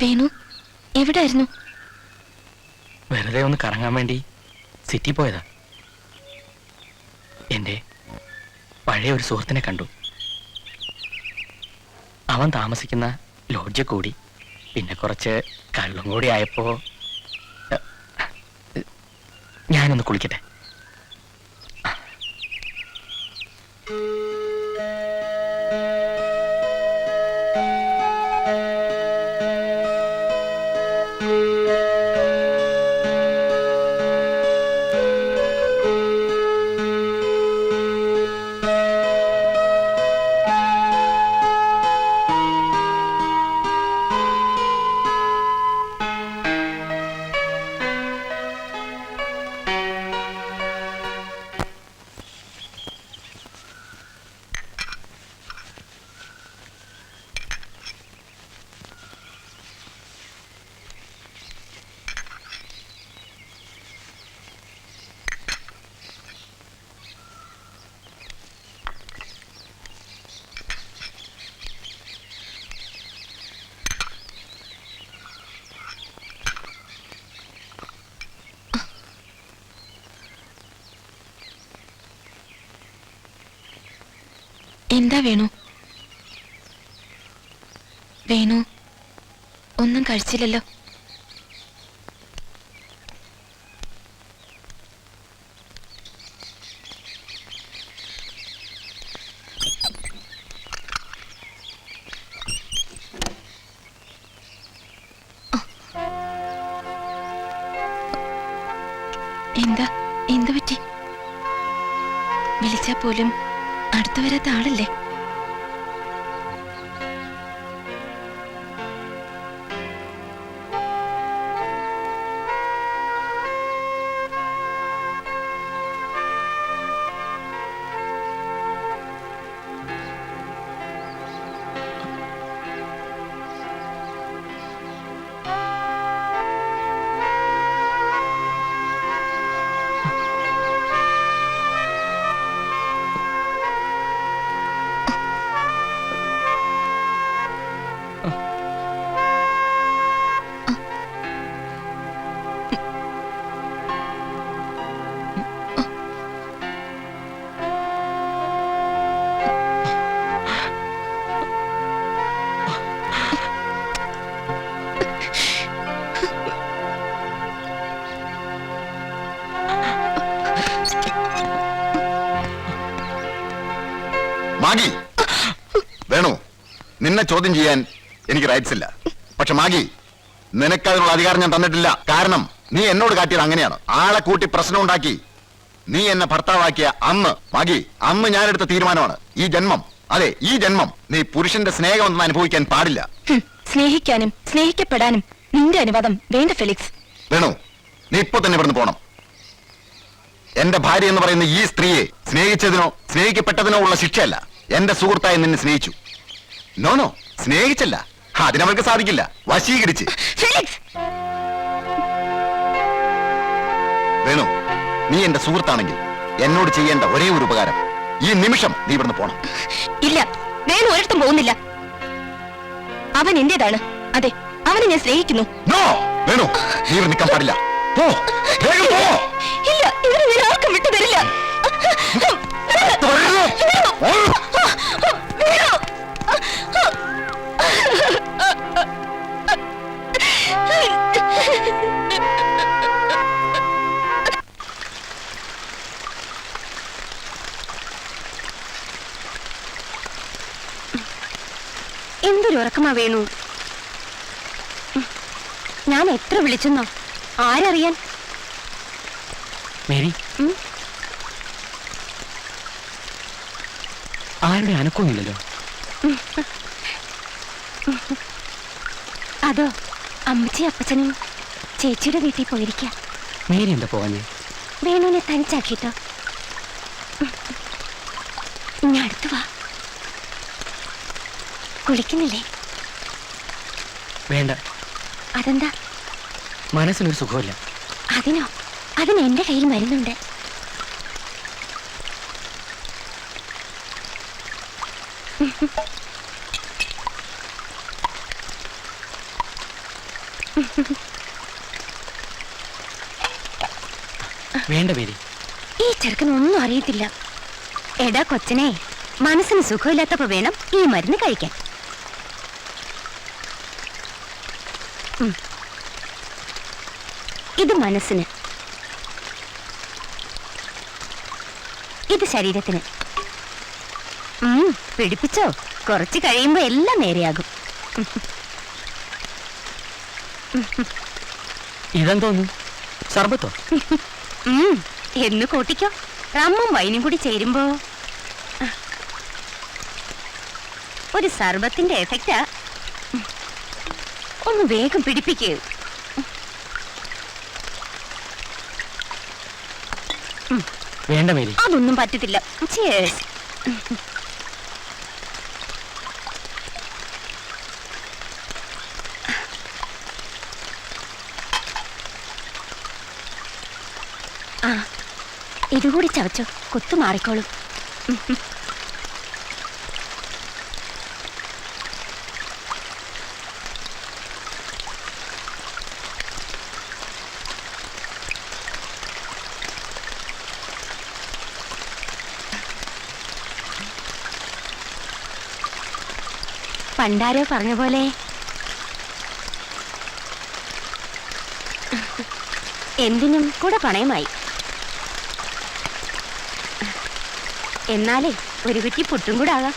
വേണു എവിടായിരുന്നു? വെറുതെ ഒന്ന് കറങ്ങാൻ വേണ്ടി സിറ്റി പോയതാ. എൻ്റെ പഴയ ഒരു സുഹൃത്തിനെ കണ്ടു. അവൻ താമസിക്കുന്ന ലോഡ്ജിൽ കൂടി. പിന്നെ കുറച്ച് കള്ളും കൂടി ആയപ്പോ ഞാനൊന്ന് കുളിക്കട്ടെ. എന്താ വേണു? വേണു ഒന്നും കഴിച്ചില്ലല്ലോ. എന്താ എന്തു പറ്റി? വിളിച്ചാ പോലും അടുത്തു വരാത്ത ആളല്ലേ? മാഗി, വേണു, നിന്നെ ചോദ്യം ചെയ്യാൻ എനിക്ക് റൈറ്റ്സ് ഇല്ല. പക്ഷെ മാഗി, നിനക്കതിനുള്ള അധികാരം ഞാൻ തന്നിട്ടില്ല. കാരണം നീ എന്നോട് കാട്ടിയത് അങ്ങനെയാണ്. ആളെ കൂട്ടി പ്രശ്നം ഉണ്ടാക്കി നീ എന്നെ ഭർത്താവാക്കിയ അന്ന്, മാഗി, അന്ന് ഞാനെടുത്ത തീരുമാനമാണ്. ഈ ജന്മം, അതെ ഈ ജന്മം നീ പുരുഷന്റെ സ്നേഹമൊന്നും അനുഭവിക്കാൻ പാടില്ല. സ്നേഹിക്കാനും സ്നേഹിക്കപ്പെടാനും നിന്റെ അനുവാദം വേണ്ട ഫെലിക്സ്. വേണു, നീ ഇപ്പൊ തന്നെ ഇവിടുന്ന് പോണം. എന്റെ ഭാര്യ എന്ന് പറയുന്ന ഈ സ്ത്രീയെ സ്നേഹിച്ചതിനോ സ്നേഹിക്കപ്പെട്ടതിനോ ഉള്ള ശിക്ഷയല്ല. എന്റെ സുഹൃത്തായി നിന്നെ സ്നേഹിച്ചു. നോ, സ്നേഹിച്ചല്ല, അതിനവർക്ക് സാധിക്കില്ല. വശീകരിച്ച്. വേണു, നീ എന്റെ സുഹൃത്താണെങ്കിൽ എന്നോട് ചെയ്യേണ്ട ഒരേ ഒരു ഉപകാരം, ഈ നിമിഷം നീ ഇവിടുന്ന് പോണം. ഇല്ല, വേണു ഒരിടത്തും പോകുന്നില്ല. അവൻ എന്റേതാണ്. അതെ, അവനെ ഞാൻ സ്നേഹിക്കുന്നു. നോ വേണു, നീ ഇവിടെ നിൽക്കാൻ പാടില്ല. പോ, വേഗം പോ. ഇല്ല, ഇവരെ ഞാൻ ആർക്കും വിട്ടു തരില്ല. എന്തൊരു ഉറക്കമാ വേണു. ഞാൻ എത്ര വിളിച്ചെന്നോ, ആരറിയാൻ. മേരി, ആരുടെ അനക്കൊന്നുമില്ലല്ലോ. അതോ അമ്മച്ചി അപ്പച്ചനും ചേച്ചിയുടെ വീട്ടിൽ പോയിരിക്കാം. മേരി എന്താ പോവാഞ്ഞേ? വേണുവിനെ തനിച്ചാക്കിട്ടോ. ഇനി അടുത്ത് വാ. കുളിക്കുന്നില്ലേ? വേണ്ട. അതെന്താ? മനസ്സിനൊരു സുഖമില്ല. അതിനോ? അതിന് എന്റെ കയ്യിൽ മരുന്നുണ്ട്. വേണ്ട മേരി. ഈ ചെറുക്കനൊന്നും അറിയത്തില്ല. എടാ കൊച്ചനെ, മനസ്സിന് സുഖമില്ലാത്തപ്പോ വേണം ഈ മരുന്ന് കഴിക്കാൻ. ഇത് മനസ്സിന്, ഇത് ശരീരത്തിന്. പിടിപ്പിച്ചോ, കുറച്ച് കഴിയുമ്പോ എല്ലാം നേരെയാകും. ഇതെന്തോന്നു? സർബത്തോ? എന്ന് കൂട്ടിക്കോ. റമ്മും വൈനും കൂടി ചേരുമ്പോ ഒരു സർബത്തിന്റെ എഫക്റ്റാ. ഒന്ന് വേഗം പിടിപ്പിക്കൂ. വേണ്ട മേരി. അതൊന്നും പറ്റത്തില്ല. Cheers. ആ, ഇതുകൂടി ചവച്ചോ, കുത്തു മാറിക്കോളും. പണ്ടാരോ പറഞ്ഞ പോലെ എന്തിനും കൂടെ പണയമായി. എന്നാലേ ഒരു കുറ്റി പുട്ടും കൂടെ ആകാം.